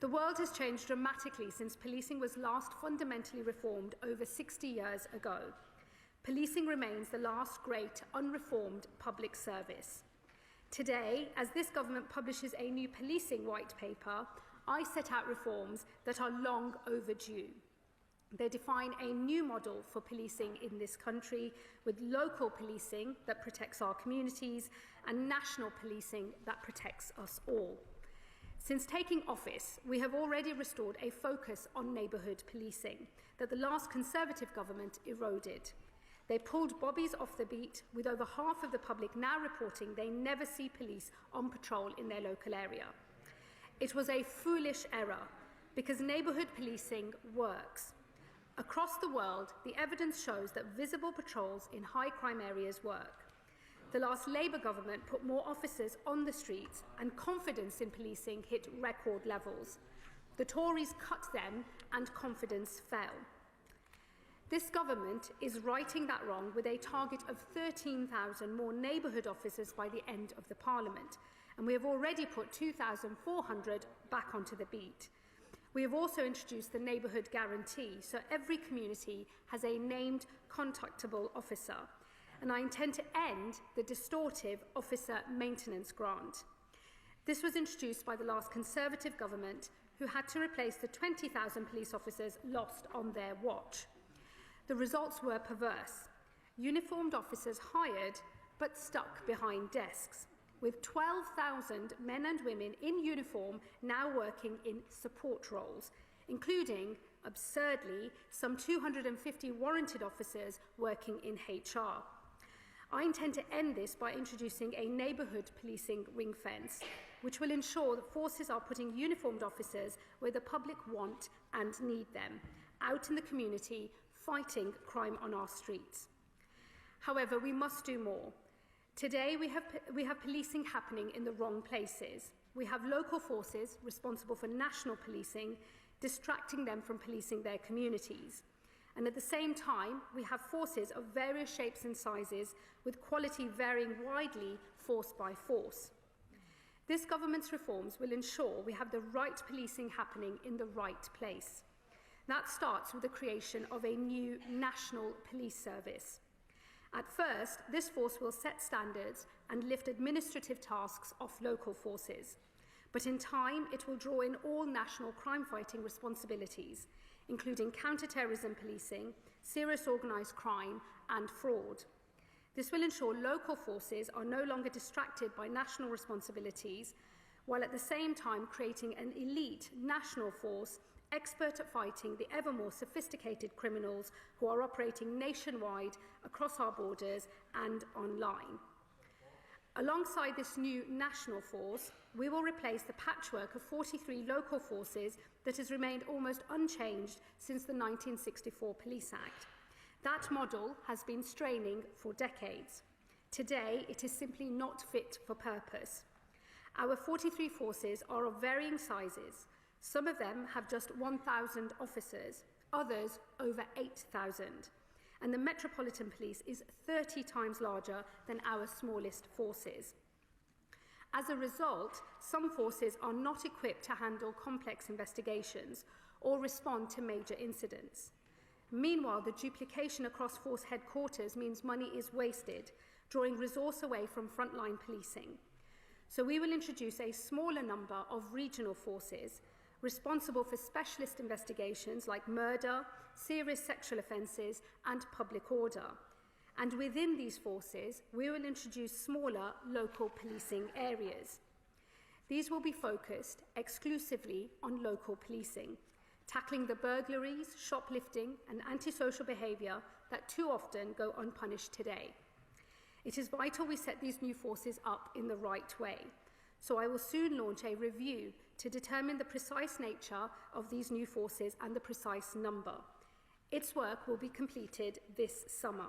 The world has changed dramatically since policing was last fundamentally reformed over 60 years ago. Policing remains the last great unreformed public service. Today, as this government publishes a new policing white paper, I set out reforms that are long overdue. They define a new model for policing in this country, with local policing that protects our communities and national policing that protects us all. Since taking office, we have already restored a focus on neighbourhood policing that the last Conservative government eroded. They pulled bobbies off the beat, with over half of the public now reporting they never see police on patrol in their local area. It was a foolish error, because neighbourhood policing works. Across the world, the evidence shows that visible patrols in high crime areas work. The last Labour government put more officers on the streets, and confidence in policing hit record levels. The Tories cut them, and confidence fell. This government is righting that wrong with a target of 13,000 more neighbourhood officers by the end of the Parliament, and we have already put 2,400 back onto the beat. We have also introduced the neighbourhood guarantee, so every community has a named contactable officer, and I intend to end the distortive officer maintenance grant. This was introduced by the last Conservative government, who had to replace the 20,000 police officers lost on their watch. The results were perverse. Uniformed officers hired, but stuck behind desks, with 12,000 men and women in uniform now working in support roles, including, absurdly, some 250 warranted officers working in HR. I intend to end this by introducing a neighbourhood policing ring fence, which will ensure that forces are putting uniformed officers where the public want and need them, out in the community, fighting crime on our streets. However, we must do more. Today, we have policing happening in the wrong places. We have local forces responsible for national policing, distracting them from policing their communities. And at the same time, we have forces of various shapes and sizes, with quality varying widely force by force. This government's reforms will ensure we have the right policing happening in the right place. That starts with the creation of a new national police service. At first, this force will set standards and lift administrative tasks off local forces. But in time, it will draw in all national crime-fighting responsibilities, including counter-terrorism policing, serious organised crime and fraud. This will ensure local forces are no longer distracted by national responsibilities, while at the same time creating an elite national force expert at fighting the ever more sophisticated criminals who are operating nationwide across our borders and online. Alongside this new national force, we will replace the patchwork of 43 local forces that has remained almost unchanged since the 1964 Police Act. That model has been straining for decades. Today, it is simply not fit for purpose. Our 43 forces are of varying sizes. Some of them have just 1,000 officers, others over 8,000. And the Metropolitan Police is 30 times larger than our smallest forces. As a result, some forces are not equipped to handle complex investigations or respond to major incidents. Meanwhile, the duplication across force headquarters means money is wasted, drawing resource away from frontline policing. So we will introduce a smaller number of regional forces responsible for specialist investigations like murder, serious sexual offences and public order. And within these forces, we will introduce smaller local policing areas. These will be focused exclusively on local policing, tackling the burglaries, shoplifting and antisocial behaviour that too often go unpunished today. It is vital we set these new forces up in the right way. So I will soon launch a review to determine the precise nature of these new forces and the precise number. Its work will be completed this summer.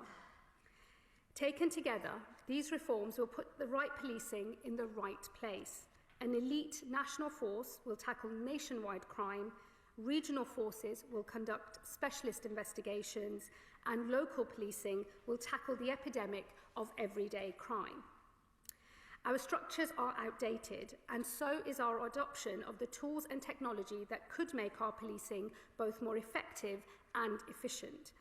Taken together, these reforms will put the right policing in the right place. An elite national force will tackle nationwide crime, regional forces will conduct specialist investigations, and local policing will tackle the epidemic of everyday crime. Our structures are outdated, and so is our adoption of the tools and technology that could make our policing both more effective and efficient.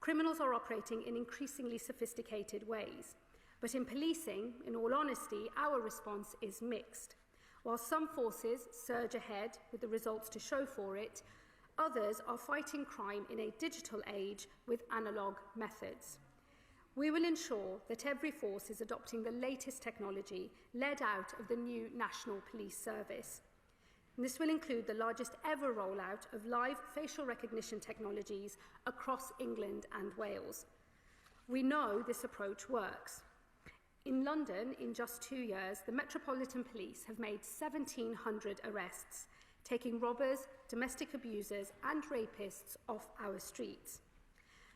Criminals are operating in increasingly sophisticated ways. But in policing, in all honesty, our response is mixed. While some forces surge ahead with the results to show for it, others are fighting crime in a digital age with analogue methods. We will ensure that every force is adopting the latest technology led out of the new National Police Service. And this will include the largest ever rollout of live facial recognition technologies across England and Wales. We know this approach works. In London, in just 2 years, the Metropolitan Police have made 1,700 arrests, taking robbers, domestic abusers and rapists off our streets.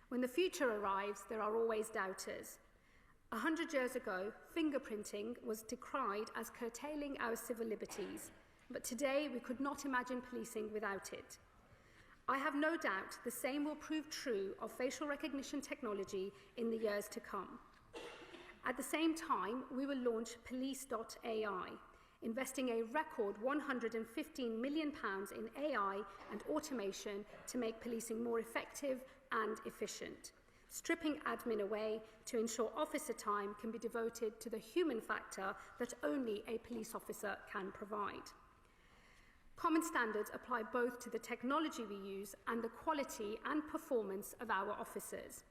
When the future arrives, there are always doubters. 100 years ago, fingerprinting was decried as curtailing our civil liberties, but today we could not imagine policing without it. I have no doubt the same will prove true of facial recognition technology in the years to come. At the same time, we will launch police.ai, investing a record £115 million in AI and automation to make policing more effective and efficient, stripping admin away to ensure officer time can be devoted to the human factor that only a police officer can provide. Common standards apply both to the technology we use and the quality and performance of our officers.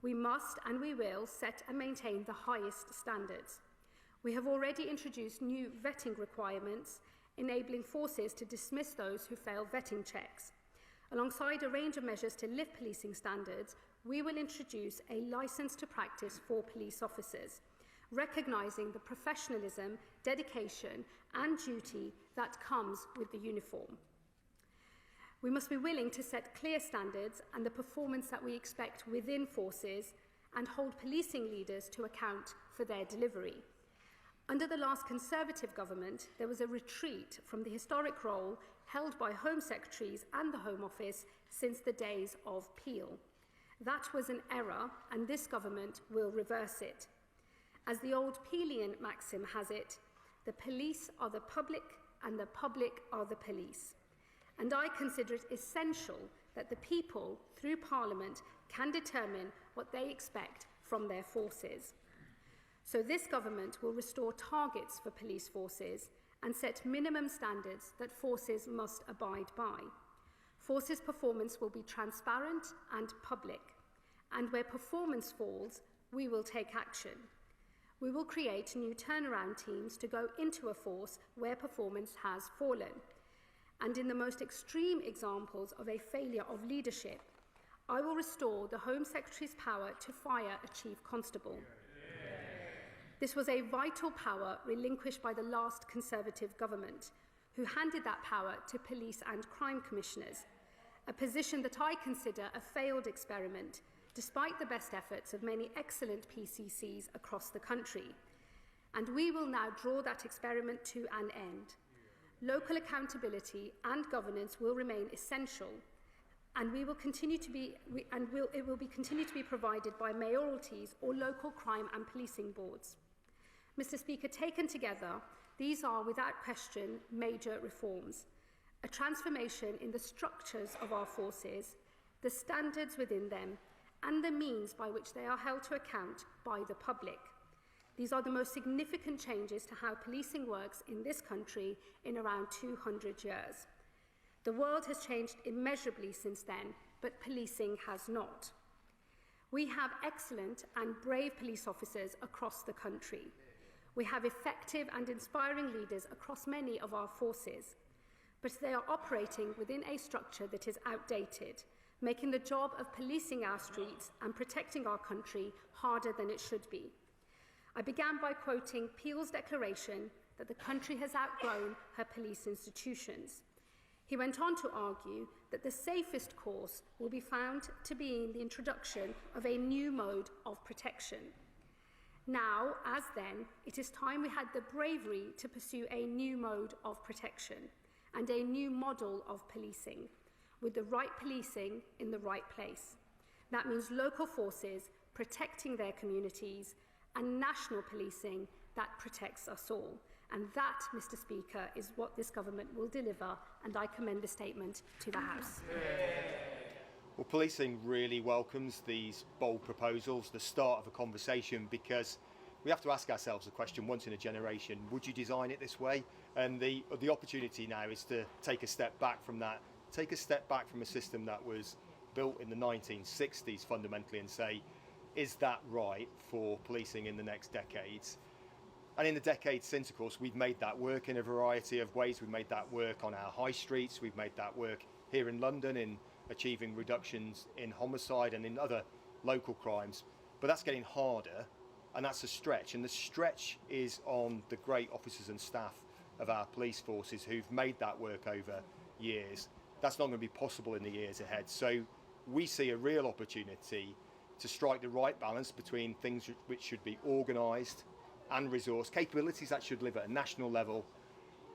We must and we will set and maintain the highest standards. We have already introduced new vetting requirements, enabling forces to dismiss those who fail vetting checks. Alongside a range of measures to lift policing standards, we will introduce a licence to practice for police officers, recognising the professionalism, dedication and duty that comes with the uniform. We must be willing to set clear standards and the performance that we expect within forces and hold policing leaders to account for their delivery. Under the last Conservative government, there was a retreat from the historic role held by Home Secretaries and the Home Office since the days of Peel. That was an error, and this government will reverse it. As the old Peelian maxim has it, the police are the public and the public are the police. And I consider it essential that the people, through Parliament, can determine what they expect from their forces. So this government will restore targets for police forces and set minimum standards that forces must abide by. Forces' performance will be transparent and public, and where performance falls, we will take action. We will create new turnaround teams to go into a force where performance has fallen. And in the most extreme examples of a failure of leadership, I will restore the Home Secretary's power to fire a chief constable. This was a vital power relinquished by the last Conservative government, who handed that power to police and crime commissioners, a position that I consider a failed experiment, despite the best efforts of many excellent PCCs across the country. And we will now draw that experiment to an end. Local accountability and governance will remain essential, and it will continue to be provided by mayoralties or local crime and policing boards. Mr. Speaker, taken together, these are without question major reforms, a transformation in the structures of our forces, the standards within them, and the means by which they are held to account by the public. These are the most significant changes to how policing works in this country in around 200 years. The world has changed immeasurably since then, but policing has not. We have excellent and brave police officers across the country. We have effective and inspiring leaders across many of our forces, but they are operating within a structure that is outdated, making the job of policing our streets and protecting our country harder than it should be. I began by quoting Peel's declaration that the country has outgrown her police institutions. He went on to argue that the safest course will be found to be in the introduction of a new mode of protection. Now, as then, it is time we had the bravery to pursue a new mode of protection and a new model of policing, with the right policing in the right place. That means local forces protecting their communities and national policing that protects us all. And that, Mr. Speaker, is what this government will deliver, and I commend the statement to the House. Well, policing really welcomes these bold proposals, the start of a conversation, because we have to ask ourselves the question once in a generation, would you design it this way? And the opportunity now is to take a step back from that, take a step back from a system that was built in the 1960s fundamentally and say, is that right for policing in the next decades? And in the decades since, of course, we've made that work in a variety of ways. We've made that work on our high streets. We've made that work here in London in achieving reductions in homicide and in other local crimes. But that's getting harder, and that's a stretch. And the stretch is on the great officers and staff of our police forces who've made that work over years. That's not going to be possible in the years ahead. So we see a real opportunity to strike the right balance between things which should be organised and resource, capabilities that should live at a national level,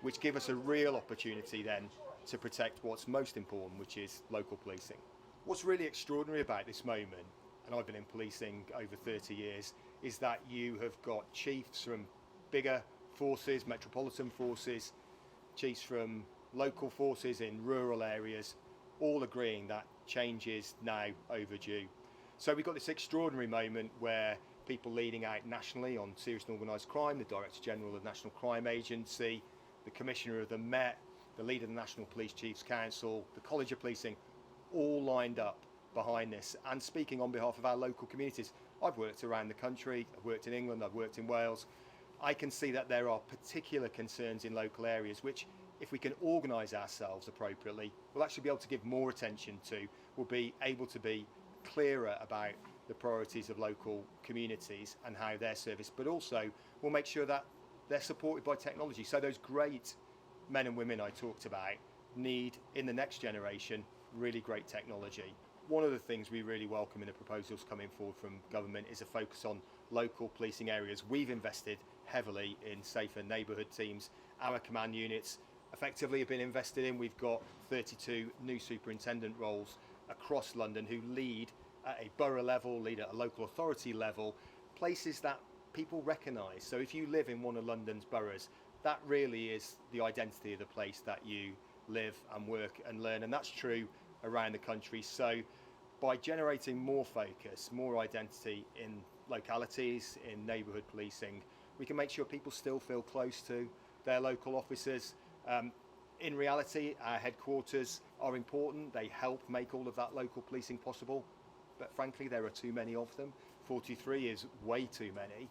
which give us a real opportunity then to protect what's most important, which is local policing. What's really extraordinary about this moment, and I've been in policing over 30 years, is that you have got chiefs from bigger forces, metropolitan forces, chiefs from local forces in rural areas, all agreeing that change is now overdue. So we've got this extraordinary moment where people leading out nationally on serious and organised crime, the Director General of the National Crime Agency, the Commissioner of the Met, the leader of the National Police Chiefs Council, the College of Policing, all lined up behind this and speaking on behalf of our local communities. I've worked around the country, I've worked in England, I've worked in Wales. I can see that there are particular concerns in local areas which, if we can organise ourselves appropriately, we'll actually be able to give more attention to. We'll be able to be clearer about the priorities of local communities and how they're serviced, but also we'll make sure that they're supported by technology. So those great men and women I talked about need, in the next generation, really great technology. One of the things we really welcome in the proposals coming forward from government is a focus on local policing areas. We've invested heavily in safer neighbourhood teams. Our command units effectively have been invested in. We've got 32 new superintendent roles across London who lead at a borough level, lead at a local authority level, places that people recognise. So if you live in one of London's boroughs, that really is the identity of the place that you live and work and learn, and that's true around the country. So by generating more focus, more identity in localities, in neighbourhood policing, we can make sure people still feel close to their local officers. In reality, our headquarters are important. They help make all of that local policing possible. But frankly, there are too many of them. 43 is way too many.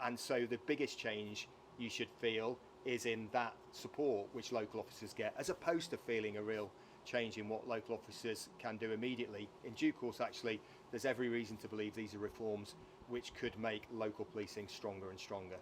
And so the biggest change you should feel is in that support which local officers get, as opposed to feeling a real change in what local officers can do immediately. In due course, actually, there's every reason to believe these are reforms which could make local policing stronger and stronger.